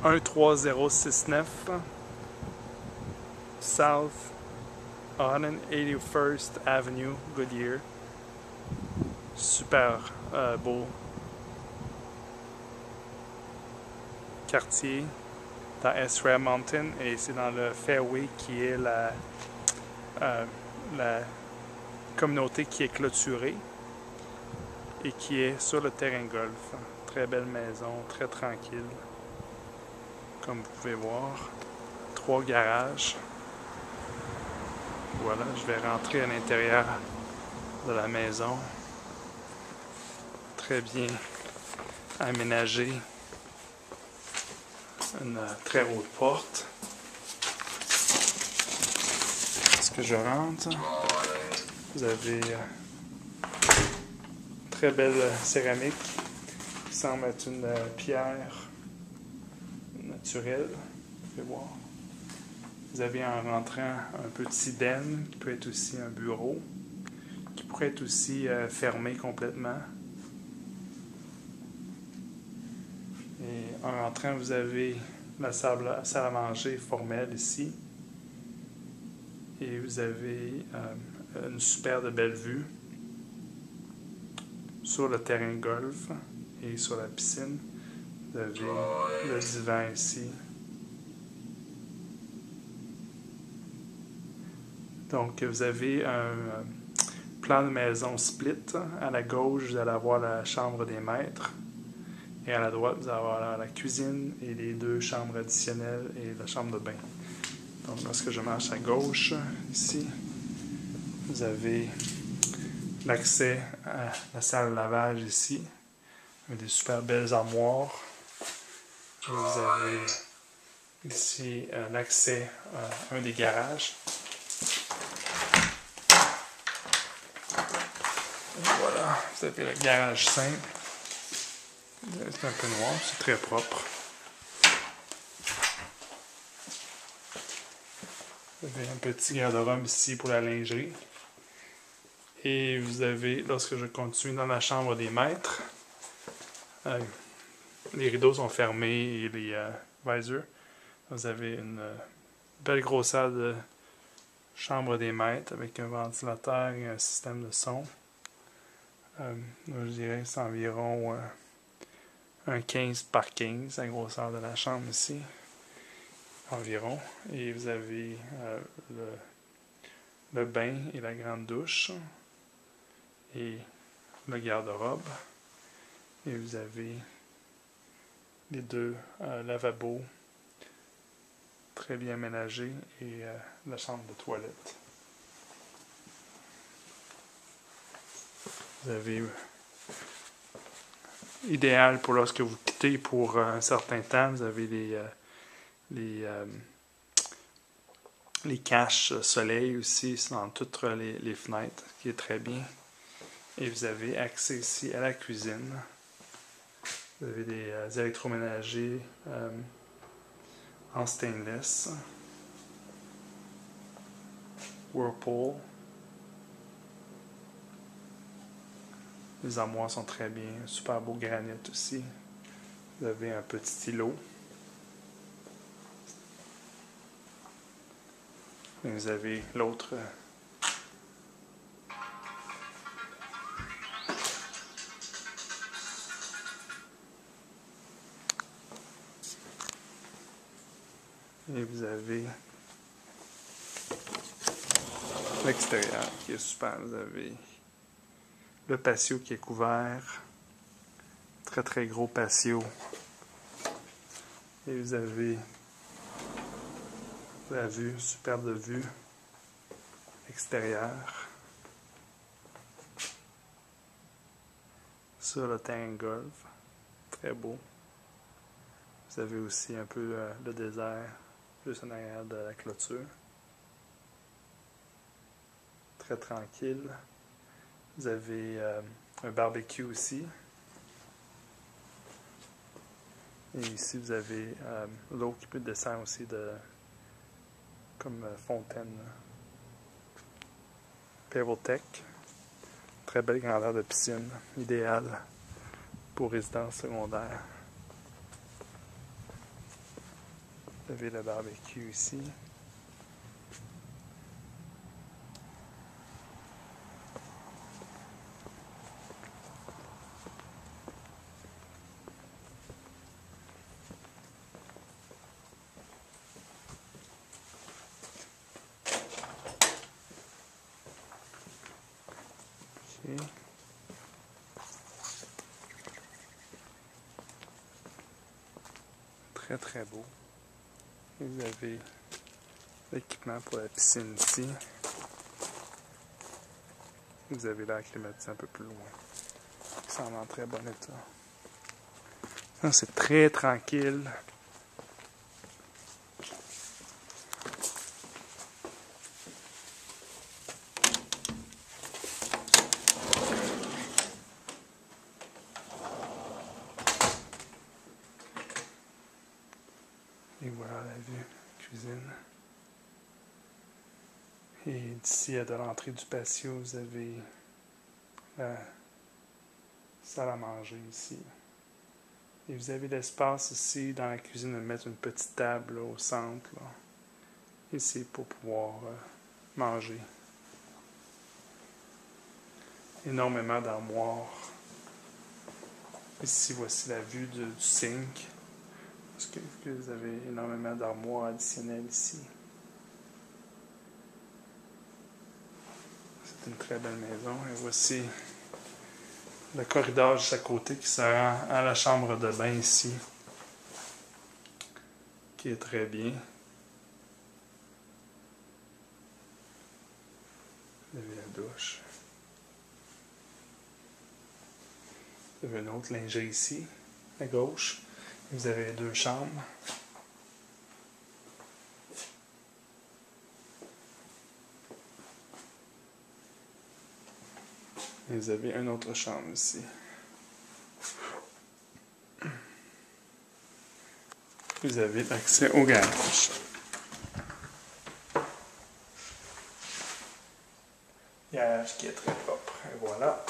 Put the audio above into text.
13069 South 181st Avenue, Goodyear. Super beau quartier dans Ezra Mountain, et c'est dans le Fairway qui est la communauté qui est clôturée et qui est sur le terrain golf. Très belle maison, très tranquille. Comme vous pouvez voir, 3 garages. Voilà, je vais rentrer à l'intérieur de la maison. Très bien aménagé. Une très haute porte. Lorsque je rentre, vous avez très belle céramique qui semble être une pierre naturelle. Vous pouvez voir. Vous avez en rentrant un petit den qui peut être aussi un bureau, qui pourrait être aussi fermé complètement. Et en rentrant, vous avez la salle à manger formelle ici. Et vous avez une super de belle vue sur le terrain golf et sur la piscine. Vous avez le divan ici. Donc, vous avez un plan de maison split. À la gauche, vous allez avoir la chambre des maîtres. Et à la droite, vous allez avoir la cuisine et les 2 chambres additionnelles et la chambre de bain. Donc, lorsque je marche à gauche, ici, vous avez l'accès à la salle de lavage ici, avec des super belles armoires. Et vous avez ici l'accès à un des garages. Et voilà, vous avez le garage simple. C'est un peu noir, c'est très propre. Vous avez un petit garde-robe ici pour la lingerie. Et vous avez, lorsque je continue dans la chambre des maîtres, les rideaux sont fermés et les visors. Vous avez une belle grosse salle de chambre des maîtres avec un ventilateur et un système de son. Je dirais que c'est environ un 15 par 15, la grosseur de la chambre ici, environ. Et vous avez le bain et la grande douche et le garde-robe. Et vous avez les 2 lavabos très bien aménagés et la chambre de toilette. Vous avez idéal pour lorsque vous quittez pour un certain temps, vous avez les caches soleil aussi dans toutes les fenêtres, qui est très bien. Et vous avez accès ici à la cuisine. Vous avez des électroménagers en stainless. Whirlpool. Les armoires sont très bien. Super beau granit aussi. Vous avez un petit îlot. Et vous avez l'autre et vous avez l'extérieur qui est super. Vous avez le patio qui est couvert. Très très gros patio. Et vous avez la vue, superbe vue extérieure sur le terrain golf. Très beau. Vous avez aussi un peu le désert juste en arrière de la clôture. Très tranquille. Vous avez un barbecue aussi. Et ici, vous avez l'eau qui peut descendre aussi comme fontaine. PebbleTech. Très belle grandeur de piscine. Idéale pour résidence secondaire. Vous avez le barbecue ici. Okay. Très très beau. Et vous avez l'équipement pour la piscine ici. Vous avez l'air climatisé un peu plus loin. Ça en très bon état. Ça, c'est très tranquille. Et voilà la vue cuisine. Et d'ici à de l'entrée du patio, vous avez la salle à manger ici. Et vous avez l'espace ici dans la cuisine de mettre une petite table là, au centre. Là. Ici pour pouvoir manger. Énormément d'armoires. Ici, voici la vue du sink. Parce que vous avez énormément d'armoires additionnelles ici. C'est une très belle maison. Et voici le corridor juste à côté qui se rend à la chambre de bain ici. Qui est très bien. Vous avez la douche. Vous avez une autre lingerie ici, à gauche. Vous avez deux chambres. Et vous avez une autre chambre ici. Vous avez accès au garage. Garage qui est très propre. Et voilà.